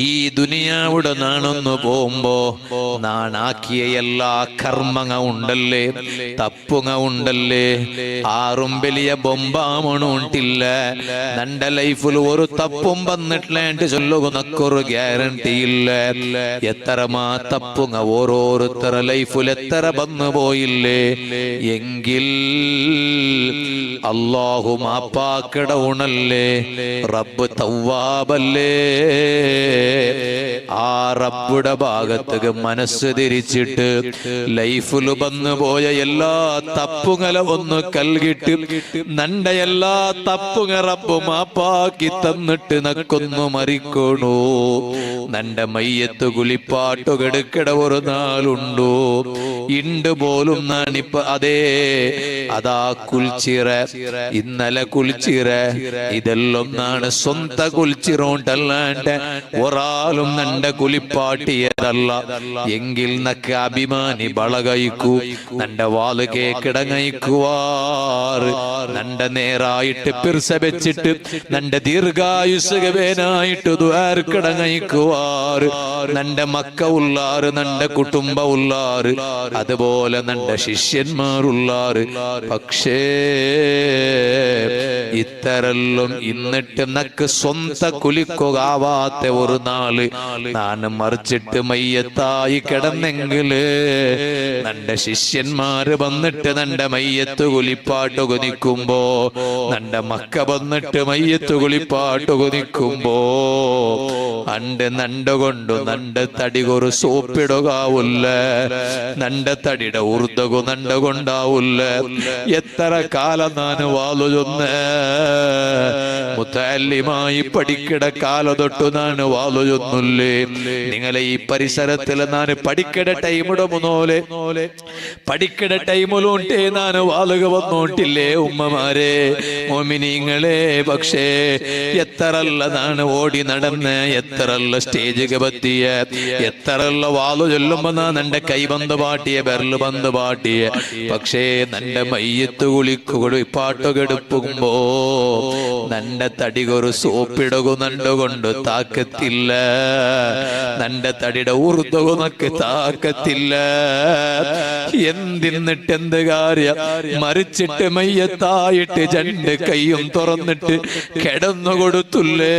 ഈ ദുനിയാവുടെ നാണൊന്നു പോകുമ്പോ നാണാക്കിയ എല്ലാ കർമ്മങ്ങ ഉണ്ടല്ലേ, തപ്പുങ്ങ ഉണ്ടല്ലേ, ആറും വലിയ ബൊമ്പാമണു ഉണ്ടില്ല. നന്റെ ലൈഫിൽ ഒരു തപ്പും വന്നിട്ടില്ലേണ്ട് ചൊല്ലുകുന്നൊരു ഗ്യാരണ്ടി ഇല്ല. എത്രമാ തപ്പുങ്ങ ഓരോരുത്തര ലൈഫിൽ എത്ര വന്നു പോയില്ലേ. എങ്കിൽ അല്ലാഹു മാപ്പാക്കട ഉണല്ലേ, റബ്ബ് തവ്വാബല്ലേ. ആ റബ്ബുടെ ഭാഗത്തേക്ക് മനസ്സ് തിരിച്ചിട്ട് ലൈഫിൽ വന്നു പോയ എല്ലാ തപ്പുങ്ങളെ ഒന്ന് കൽകിട്ട് നന്റെ എല്ലാ തപ്പുങ്ങ റബ്ബ് മാപ്പാക്കി തന്നിട്ട് നക്കൊന്നു മരിക്കണു. നന്റെ മയ്യത്ത് കുളിപ്പാട്ടു കെടുക്കട ഒരു നാളുണ്ടോ ഇണ്ട് പോലും നാണിപ്പ അതേ അതാ കുൽച്ചിറ, ഇന്നലെ കുൽച്ചിറ, ഇതെല്ലാം നാണ് സ്വന്ത കുൽച്ചിറോണ്ടല്ലാണ്ട് ഒരാളും നന്റെ കുലിപ്പാട്ടിയതല്ല. എങ്കിൽ നക്ക് അഭിമാനി വളകയിക്കൂ, നന്റെ വാല് കേക്കിടങ്ങയിക്കുവാറ്, നന്റെ നേരായിട്ട് പിർസ വെച്ചിട്ട് നന്റെ ദീർഘായുസുകവേനായിട്ട് ദ്വാർക്കിടങ്ങയിക്കുവാറ്, നന്റെ മക്ക ഉള്ളാറ്, നന്റെ കുടുംബ ഉള്ളാറ്, അതുപോലെ നന്റെ ശിഷ്യന്മാരുള്ളാറ്. പക്ഷേ ഇത്തരെല്ലാം ഇന്നിട്ട് നക്ക് സ്വന്ത കുലിക്കുകാവാത്ത ഒരു നാള് നാന് മറിച്ചിട്ട് മയ്യത്തായി കിടന്നെങ്കില് നന്റെ ശിഷ്യന്മാര് വന്നിട്ട് നന്റെ മയ്യത്ത് കുലിപ്പാട്ട് കുനിക്കുമ്പോ, നന്റെ മക്ക വന്നിട്ട് മയ്യത്ത് കുലിപ്പാട്ട് കുനിക്കുമ്പോ അണ്ട് നണ്ടുകൊണ്ടു നന്റെ തടി ഒരു സോപ്പിടുകാവൂല്ല, നന്റെ തടിയുടെ ഊർദ്ധകു നണ്ടുകൊണ്ടാവൂല്ല. എത്ര കാലം നാന് വാലുചൊന്ന് മുത്തല്ലിമായി പഠിക്കട കാല തൊട്ടു നാന് വാലുചൊന്നുല്ലേ. നിങ്ങളെ ഈ പരിസരത്തിൽ നാന് പഠിക്കട ടൈമിടെ മുന്നോലെ പഠിക്കട ടൈമിലുണ്ടേ നാന് വാലുക വന്നോട്ടില്ലേ ഉമ്മമാരെ, മോമിനിങ്ങളെ. പക്ഷേ എത്രല്ല നാണ് ഓടി നടന്ന്, എത്രല്ല സ്റ്റേജ് പറ്റിയ, എത്രല്ല വാലു ചൊല്ലുമ്പോ നാൻ എന്റെ കൈബന്ധ പാട്ടിയ, ബെർല് ബന്ധ പാട്ടിയ. പക്ഷേ നന്റെ മയ്യത്ത് കുളിക്കുകൊടു പാട്ടുകെടുപ്പുമ്പോ നന്റെ തടികൊരു സോപ്പിടകു നണ്ടുകൊണ്ട് താക്കത്തില്ല, നന്റെ തടിയുടെ ഊർദ്ധകുനക്ക് താക്കത്തില്ല. എന്തിന്നിട്ട് എന്ത് കാര്യം, മരിച്ചിട്ട് മയ്യത്തായിട്ട് രണ്ട് കൈയും തുറന്നിട്ട് കിടന്നു കൊടുത്തുല്ലേ.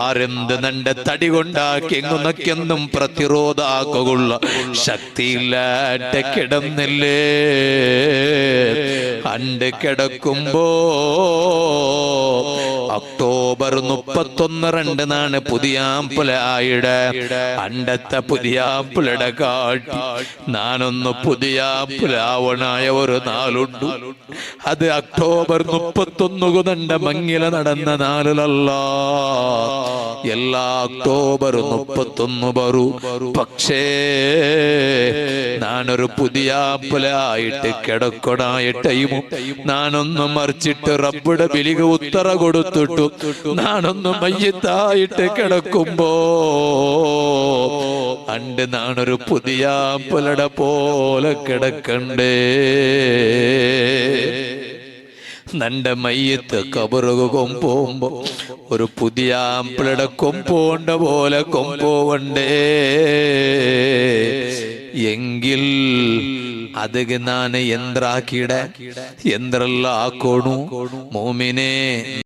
ആരെന്ത് നന്റെ തടി കൊണ്ടാക്കി എങ്ങുന്നൊക്കെയൊന്നും പ്രതിരോധാക്കുള്ള ശക്തിയില്ലാട്ട് കിടന്നില്ലേ. അണ്ട് കിടക്കുമ്പോ ഒക്ടോബർ 31 നാണ് പുതിയാമ്പുല ആയിടെ അണ്ടത്തെ പുതിയാമ്പുലയുടെ കാട്ടി നാനൊന്ന് പുതിയാമ്പുലാവണായ ഒരു നാളുണ്ട്. അത് ഒക്ടോബർ 31 നന്റെ മങ്ങില നടന്ന നാളിലല്ല, എല്ലാ ഒക്ടോബർ 31 വരൂ. പക്ഷേ നാനൊരു പുതിയാമ്പുലായിട്ട് കിടക്കണായ ടൈമും നാനൊന്ന് മറിച്ചിട്ട് റബ്ബുടെ വിളിക ഉത്തര കൊടുത്തിട്ടു നാനൊന്ന് മയ്യത്തായിട്ട് കിടക്കുമ്പോ അണ്ട് നാനൊരു പുതിയാമ്പുലയുടെ പോലെ കിടക്കണ്ടേ. നന്റെ മയ്യത്ത് കബറുക കൊമ്പോകുമ്പോ ഒരു പുതിയാമ്പുലയുടെ കൊമ്പോണ്ട പോലെ കൊമ്പോവണ്ടേ. എങ്കിൽ അത് നാന് യന്ത്രാക്കിയുടെ യന്ത്രല്ല ആക്കോണു മോമിനെ.